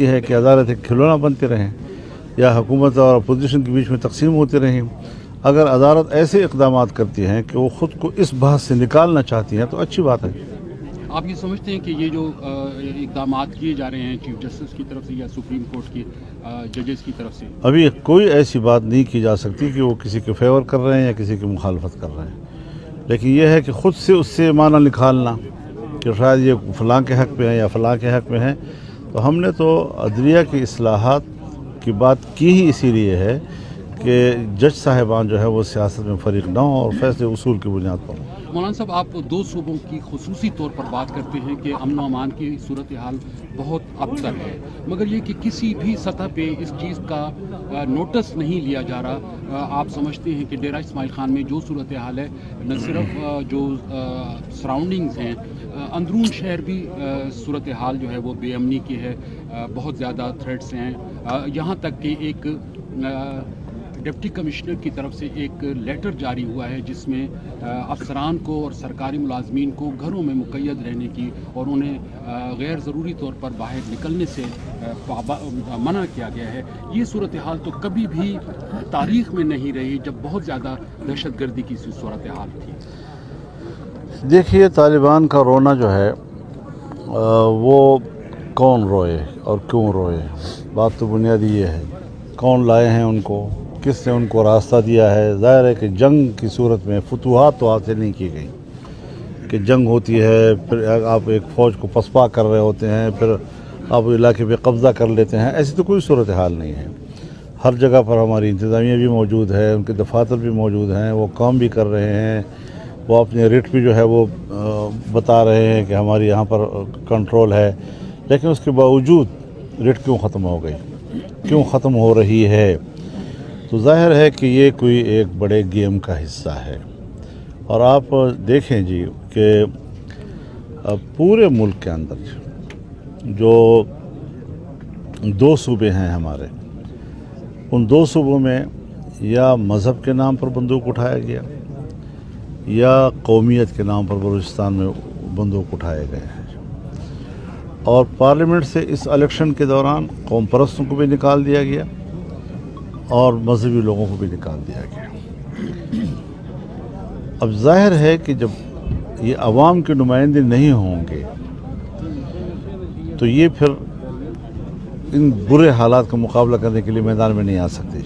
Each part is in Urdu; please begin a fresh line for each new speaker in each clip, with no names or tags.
چاہتی ہے کہ عدالتیں کھلونا بنتے رہیں یا حکومت اور اپوزیشن کے بیچ میں تقسیم ہوتی رہیں. اگر عدالت ایسے اقدامات کرتی ہیں کہ وہ خود کو اس بحث سے نکالنا چاہتی ہیں تو اچھی بات ہے.
آپ یہ سمجھتے ہیں کہ یہ جو اقدامات کیے جا رہے ہیں چیف جسٹس کی طرف سے یا سپریم کورٹ کے ججز کی طرف سے،
ابھی کوئی ایسی بات نہیں کی جا سکتی کہ وہ کسی کے فیور کر رہے ہیں یا کسی کی مخالفت کر رہے ہیں، لیکن یہ ہے کہ خود سے اس سے معنی نکالنا کہ شاید یہ فلاں کے حق میں ہیں یا فلاں کے حق میں ہیں. تو ہم نے تو عدلیہ کی اصلاحات کی بات کی ہی اسی لیے ہے کہ جج صاحبان جو ہے وہ سیاست میں فریق نہ ہوں اور فیصلے اصول کی بنیاد پر ہوں.
مولانا صاحب، آپ دو صوبوں کی خصوصی طور پر بات کرتے ہیں کہ امن و امان کی صورتحال بہت ابتر ہے، مگر یہ کہ کسی بھی سطح پہ اس چیز کا نوٹس نہیں لیا جا رہا. آپ سمجھتے ہیں کہ ڈیرہ اسماعیل خان میں جو صورتحال ہے، نہ صرف جو سراؤنڈنگز ہیں، اندرون شہر بھی صورتحال جو ہے وہ بے امنی کی ہے، بہت زیادہ تھریٹس ہیں، یہاں تک کہ ایک ڈپٹی کمشنر کی طرف سے ایک لیٹر جاری ہوا ہے جس میں افسران کو اور سرکاری ملازمین کو گھروں میں مقید رہنے کی اور انہیں غیر ضروری طور پر باہر نکلنے سے منع کیا گیا ہے. یہ صورتحال تو کبھی بھی تاریخ میں نہیں رہی جب بہت زیادہ دہشت گردی کی صورتحال تھی.
دیکھیے، طالبان کا رونا جو ہے وہ کون روئے اور کیوں روئے، بات تو بنیادی یہ ہے. کون لائے ہیں ان کو، کس نے ان کو راستہ دیا ہے؟ ظاہر ہے کہ جنگ کی صورت میں فتوحات تو حاصل نہیں کی گئی کہ جنگ ہوتی ہے پھر آپ ایک فوج کو پسپا کر رہے ہوتے ہیں پھر آپ علاقے پہ قبضہ کر لیتے ہیں. ایسی تو کوئی صورتحال نہیں ہے. ہر جگہ پر ہماری انتظامیہ بھی موجود ہے، ان کے دفاتر بھی موجود ہیں، وہ کام بھی کر رہے ہیں، وہ اپنے ریٹ بھی جو ہے وہ بتا رہے ہیں کہ ہماری یہاں پر کنٹرول ہے. لیکن اس کے باوجود ریٹ کیوں ختم ہو گئی، کیوں ختم ہو رہی ہے؟ تو ظاہر ہے کہ یہ کوئی ایک بڑے گیم کا حصہ ہے. اور آپ دیکھیں جی کہ پورے ملک کے اندر جو دو صوبے ہیں ہمارے، ان دو صوبوں میں یا مذہب کے نام پر بندوق اٹھایا گیا یا قومیت کے نام پر بلوچستان میں بندوق اٹھائے گئے ہیں. اور پارلیمنٹ سے اس الیکشن کے دوران قوم پرستوں کو بھی نکال دیا گیا اور مذہبی لوگوں کو بھی نکال دیا گیا. اب ظاہر ہے کہ جب یہ عوام کے نمائندے نہیں ہوں گے تو یہ پھر ان برے حالات کا مقابلہ کرنے کے لیے میدان میں نہیں آ سکتے.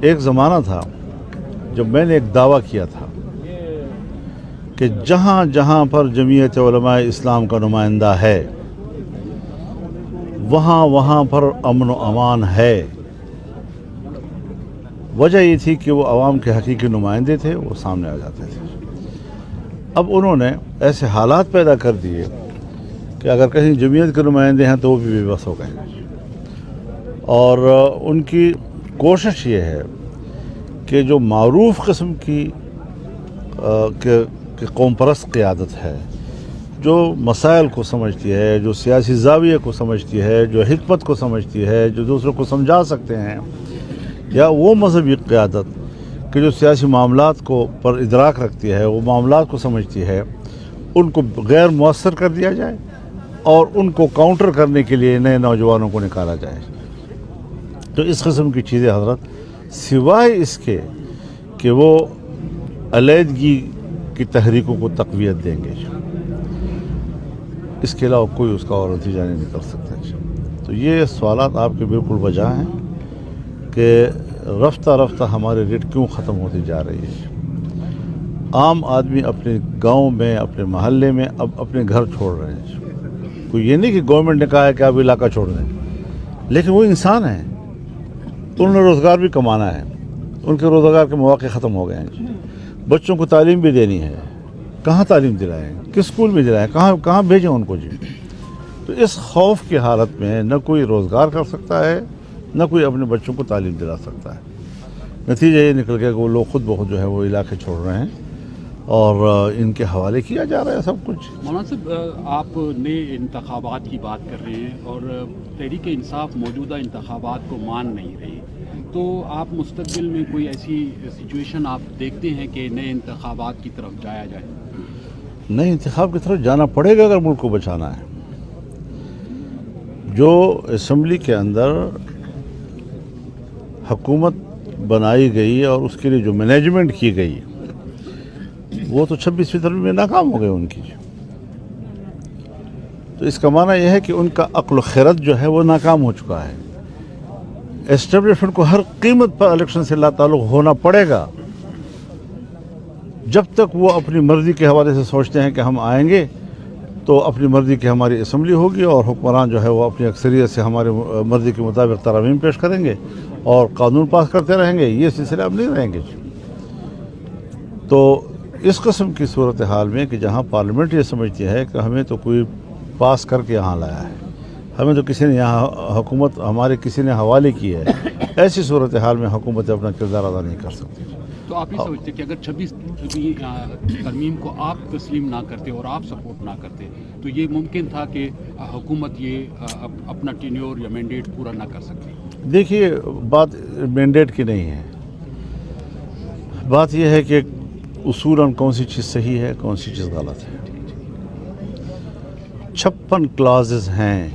ایک زمانہ تھا جب میں نے ایک دعویٰ کیا تھا کہ جہاں جہاں پر جمعیت علماء اسلام کا نمائندہ ہے وہاں وہاں پر امن و امان ہے. وجہ یہ تھی کہ وہ عوام کے حقیقی نمائندے تھے، وہ سامنے آ جاتے تھے. اب انہوں نے ایسے حالات پیدا کر دیے کہ اگر کہیں جمعیت کے نمائندے ہیں تو وہ بھی بے بس ہو گئے. اور ان کی کوشش یہ ہے کہ جو معروف قسم کی کہ قوم پرست قیادت ہے، جو مسائل کو سمجھتی ہے، جو سیاسی زاویے کو سمجھتی ہے، جو حکمت کو سمجھتی ہے، جو دوسروں کو سمجھا سکتے ہیں، یا وہ مذہبی قیادت کہ جو سیاسی معاملات کو پر ادراک رکھتی ہے، وہ معاملات کو سمجھتی ہے، ان کو غیر مؤثر کر دیا جائے اور ان کو کاؤنٹر کرنے کے لیے نئے نوجوانوں کو نکالا جائے. تو اس قسم کی چیزیں حضرت سوائے اس کے کہ وہ علیحدگی کی تحریکوں کو تقویت دیں گے، اس کے علاوہ کوئی اس کا اور نتیجہ نہیں نکل سکتا. تو یہ سوالات آپ کے بالکل وجہ ہیں کہ رفتہ رفتہ ہمارے ریٹ کیوں ختم ہوتی جا رہی ہے. عام آدمی اپنے گاؤں میں، اپنے محلے میں اب اپنے گھر چھوڑ رہے ہیں. کوئی یہ نہیں کہ گورنمنٹ نے کہا ہے کہ آپ علاقہ چھوڑ دیں، لیکن وہ انسان ہیں، انہوں نے روزگار بھی کمانا ہے، ان کے روزگار کے مواقع ختم ہو گئے ہیں. بچوں کو تعلیم بھی دینی ہے، کہاں تعلیم دلائیں، کس اسکول میں دلائیں، کہاں بھیجیں ان کو جی. تو اس خوف کی حالت میں نہ کوئی روزگار کر سکتا ہے، نہ کوئی اپنے بچوں کو تعلیم دلا سکتا ہے. نتیجہ یہ نکل گیا کہ وہ لوگ خود بخود جو ہے وہ علاقے چھوڑ رہے ہیں اور ان کے حوالے کیا جا رہا ہے سب کچھ.
مولانا صاحب، آپ نئے انتخابات کی بات کر رہے ہیں اور تحریک انصاف موجودہ انتخابات کو مان نہیں رہی، تو آپ مستقبل میں کوئی ایسی سچویشن آپ دیکھتے ہیں کہ نئے انتخابات کی طرف جایا جائے؟
نئے انتخاب کی طرف جانا پڑے گا اگر ملک کو بچانا ہے. جو اسمبلی کے اندر حکومت بنائی گئی اور اس کے لیے جو مینجمنٹ کی گئی وہ تو 26ویں ترمیم میں ناکام ہو گئے ان کی. تو اس کا معنی یہ ہے کہ ان کا عقل و خرد جو ہے وہ ناکام ہو چکا ہے. اسٹیبلشمنٹ کو ہر قیمت پر الیکشن سے لا تعلق ہونا پڑے گا. جب تک وہ اپنی مرضی کے حوالے سے سوچتے ہیں کہ ہم آئیں گے تو اپنی مرضی کی ہماری اسمبلی ہوگی اور حکمران جو ہے وہ اپنی اکثریت سے ہماری مرضی کے مطابق ترامیم پیش کریں گے اور قانون پاس کرتے رہیں گے. یہ سلسلہ اب نہیں رہیں گے. تو اس قسم کی صورتحال میں کہ جہاں پارلیمنٹ یہ سمجھتی ہے کہ ہمیں تو کوئی پاس کر کے یہاں لایا ہے, ہمیں تو کسی نے یہاں حکومت ہمارے کسی نے حوالے کی ہے, ایسی صورتحال میں حکومت اپنا کردار ادا نہیں کر سکتی.
تو آپ یہ سمجھتے کہ اگر 26 ترمیم کو آپ تسلیم نہ کرتے اور آپ سپورٹ نہ کرتے تو یہ ممکن تھا کہ حکومت یہ اپنا ٹینیور یا مینڈیٹ پورا نہ کر سکتی؟
دیکھیے, بات مینڈیٹ کی نہیں ہے, بات یہ ہے کہ اصولاً کون سی چیز صحیح ہے کون سی چیز غلط ہے. 56 کلازز ہیں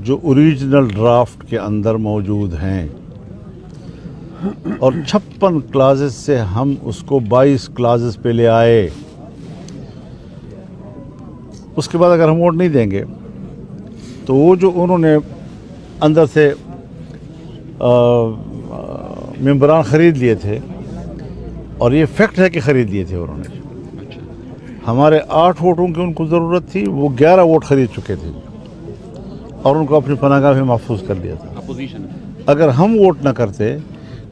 جو اوریجنل ڈرافٹ کے اندر موجود ہیں اور 56 کلازز سے ہم اس کو 22 کلازز پہ لے آئے. اس کے بعد اگر ہم ووٹ نہیں دیں گے تو وہ جو انہوں نے اندر سے ممبران خرید لیے تھے, اور یہ فیکٹ ہے کہ خرید لیے تھے انہوں نے, ہمارے 8 ووٹوں کی ان کو ضرورت تھی, وہ 11 ووٹ خرید چکے تھے اور ان کو اپنی پناہ میں محفوظ کر لیا تھا.
اپوزیشن
اگر ہم ووٹ نہ کرتے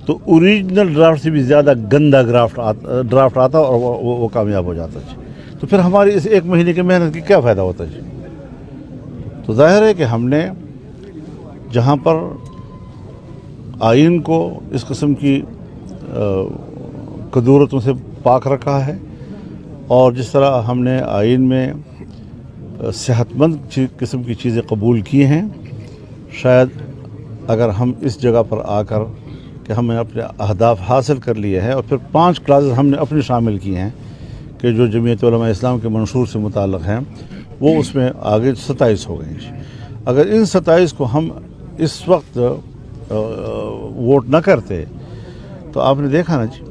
تو اوریجنل ڈرافٹ سے بھی زیادہ گندا ڈرافٹ آتا اور وہ کامیاب ہو جاتا جی. تو پھر ہماری اس 1 مہینے کی محنت کی کیا فائدہ ہوتا جی. تو ظاہر ہے کہ ہم نے جہاں پر آئین کو اس قسم کی کدورتوں سے پاک رکھا ہے اور جس طرح ہم نے آئین میں صحت مند قسم کی چیزیں قبول کی ہیں, شاید اگر ہم اس جگہ پر آ کر کہ ہم نے اپنے اہداف حاصل کر لیے ہیں اور پھر 5 کلازز ہم نے اپنے شامل کیے ہیں کہ جو جمعیت علماء اسلام کے منشور سے متعلق ہیں, وہ اس میں آگے 27 ہو گئے ہیں. اگر ان 27 کو ہم اس وقت ووٹ نہ کرتے تو آپ نے دیکھا نا جی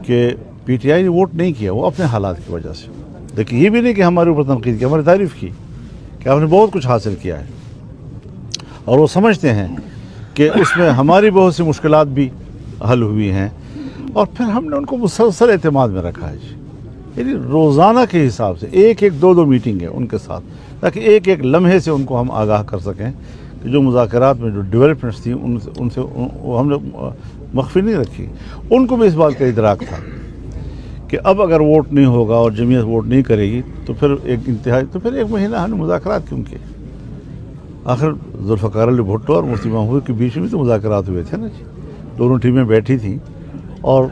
کہ پی ٹی آئی نے ووٹ نہیں کیا, وہ اپنے حالات کی وجہ سے. لیکن یہ بھی نہیں کہ ہمارے اوپر تنقید کی, ہماری تعریف کی کہ آپ نے بہت کچھ حاصل کیا ہے, اور وہ سمجھتے ہیں کہ اس میں ہماری بہت سی مشکلات بھی حل ہوئی ہیں. اور پھر ہم نے ان کو مسلسل اعتماد میں رکھا ہے جی, یعنی روزانہ کے حساب سے 1-2 میٹنگ ہے ان کے ساتھ, تاکہ ایک لمحے سے ان کو ہم آگاہ کر سکیں کہ جو مذاکرات میں جو ڈیولپمنٹس تھیں ان سے ہم نے مخفی نہیں رکھی. ان کو بھی اس بات کا ادراک تھا کہ اب اگر ووٹ نہیں ہوگا اور جمعیت ووٹ نہیں کرے گی تو پھر تو پھر 1 مہینہ ہم نے مذاکرات کیوں کیے. آخر ذوالفقار علی بھٹو اور مفتی محمود کے بیچ میں تو مذاکرات ہوئے تھے نا جی, دونوں ٹیمیں بیٹھی تھیں اور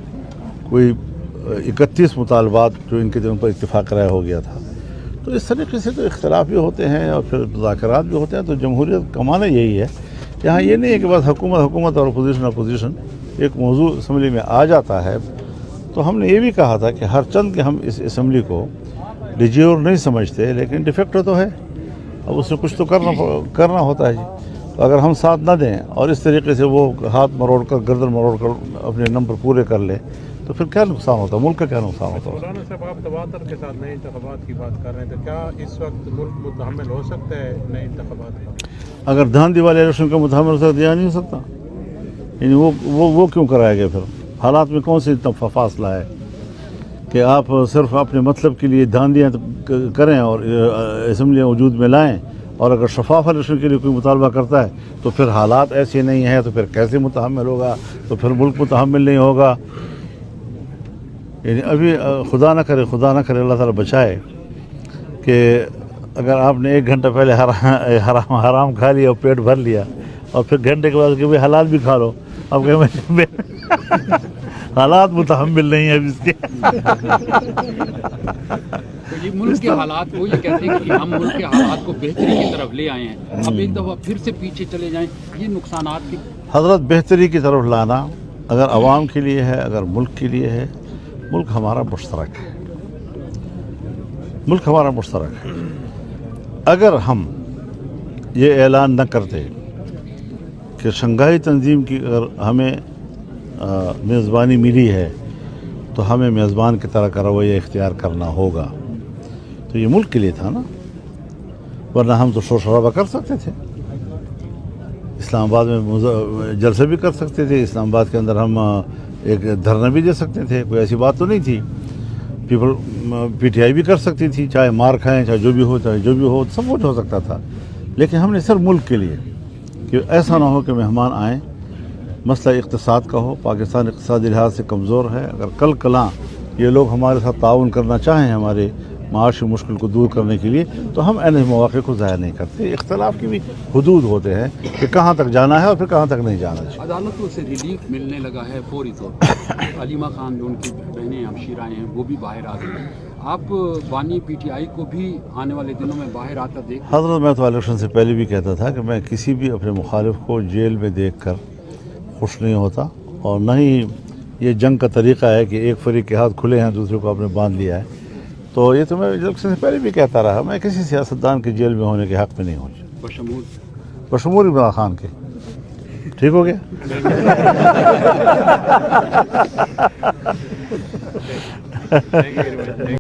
کوئی 31 مطالبات جو ان کے دن پر اتفاق رائے ہو گیا تھا. تو اس طریقے سے تو اختلاف بھی ہوتے ہیں اور پھر مذاکرات بھی ہوتے ہیں. تو جمہوریت کا معنی یہی ہے, یہاں یہ نہیں ہے کہ بس حکومت اور اپوزیشن ایک موضوع اسمبلی میں آ جاتا ہے. تو ہم نے یہ بھی کہا تھا کہ ہر چند کہ ہم اس اسمبلی کو ڈیجیور نہیں سمجھتے, لیکن ڈیفیکٹو تو ہے, اب اس میں کچھ تو کرنا ہوتا ہے جی. تو اگر ہم ساتھ نہ دیں اور اس طریقے سے وہ ہاتھ مروڑ کر گردن مروڑ کر اپنے نمبر پورے کر لیں تو پھر کیا نقصان ہوتا ہے, ملک کا کیا نقصان ہوتا ہے.
مولانا صاحب, آپ تواتر کے ساتھ نئے انتخابات کی بات کر رہے ہیں, تو کیا اس وقت ملک متحمل ہو سکتا ہے نئے انتخابات کا؟
اگر دھاندلی والے الیکشن کا متحمل ہو سکتا, نہیں ہو سکتا. یعنی وہ کیوں کرایا گیا پھر؟ حالات میں کون سے اتنا فاصلہ ہے کہ آپ صرف اپنے مطلب کے لیے دھاندلیاں کریں اور اسمبلیاں وجود میں لائیں, اور اگر شفاف الیکشن کے لیے کوئی مطالبہ کرتا ہے تو پھر حالات ایسے نہیں ہیں تو پھر کیسے متحمل ہوگا, تو پھر ملک متحمل نہیں ہوگا. یعنی ابھی خدا نہ کرے اللہ تعالیٰ بچائے کہ اگر آپ نے 1 گھنٹہ پہلے حرام کھا لیا اور پیٹ بھر لیا اور پھر گھنٹے کے بعد کہ بھائی حلال بھی کھا لو, اب کہ حالات متحمل نہیں ہیں اب اس کے.
تو یہ ملک کے حالات کو یہ کہتے ہیں کہ ہم ملک کے حالات کو بہتری کی طرف لے آئے ہیں, اب ایک دفعہ پھر سے پیچھے چلے جائیں, یہ نقصانات کی.
حضرت بہتری کی طرف لانا اگر عوام کے لیے ہے, اگر ملک کے لیے ہے, ملک ہمارا مشترک ہے, ملک ہمارا مشترک ہے. اگر ہم یہ اعلان نہ کرتے کہ شنگھائی تنظیم کی اگر ہمیں میزبانی ملی ہے تو ہمیں میزبان کی طرح کا رویہ اختیار کرنا ہوگا، تو یہ ملک کے لیے تھا نا، ورنہ ہم تو شور شرابہ کر سکتے تھے، اسلام آباد میں جلسے بھی کر سکتے تھے، اسلام آباد کے اندر ہم ایک دھرنا بھی دے سکتے تھے، کوئی ایسی بات تو نہیں تھی، پی ٹی آئی بھی کر سکتی تھی، چاہے مار کھائیں، چاہے جو بھی ہو، چاہے جو بھی ہو، سب کچھ ہو سکتا تھا، لیکن ہم نے صرف ملک کے لیے، کہ ایسا نہ ہو کہ مہمان آئیں، مسئلہ اقتصاد کا ہو، پاکستان اقتصادی لحاظ سے کمزور ہے، اگر کل کلاں یہ لوگ ہمارے ساتھ تعاون کرنا چاہیں ہمارے معاشی مشکل کو دور کرنے کے لیے، تو ہم ایسے مواقع کو ضائع نہیں کرتے۔ اختلاف کی بھی حدود ہوتے ہیں کہ کہاں تک جانا ہے اور پھر کہاں تک نہیں جانا چاہیے۔
عدالتوں سے ریلیف ملنے لگا ہے فوری طور پر، علیمہ خان جو ان کی بہنیں ہمشیرائیں ہیں وہ بھی باہر آ گئی ہیں، آپ بانی پی ٹی آئی کو بھی آنے والے دنوں میں باہر آتا دیکھ؟
حضرت میں تو الیکشن سے پہلے بھی کہتا تھا کہ میں کسی بھی اپنے مخالف کو جیل میں دیکھ کر خوش نہیں ہوتا، اور نہ ہی یہ جنگ کا طریقہ ہے کہ ایک فریق کے ہاتھ کھلے ہیں دوسرے کو آپ نے باندھ لیا ہے، تو یہ تو میں الیکشن سے پہلے بھی کہتا رہا، میں کسی سیاستدان کے جیل میں ہونے کے حق میں نہیں ہوں، بشمول عمران خان کے۔ ٹھیک ہو گیا؟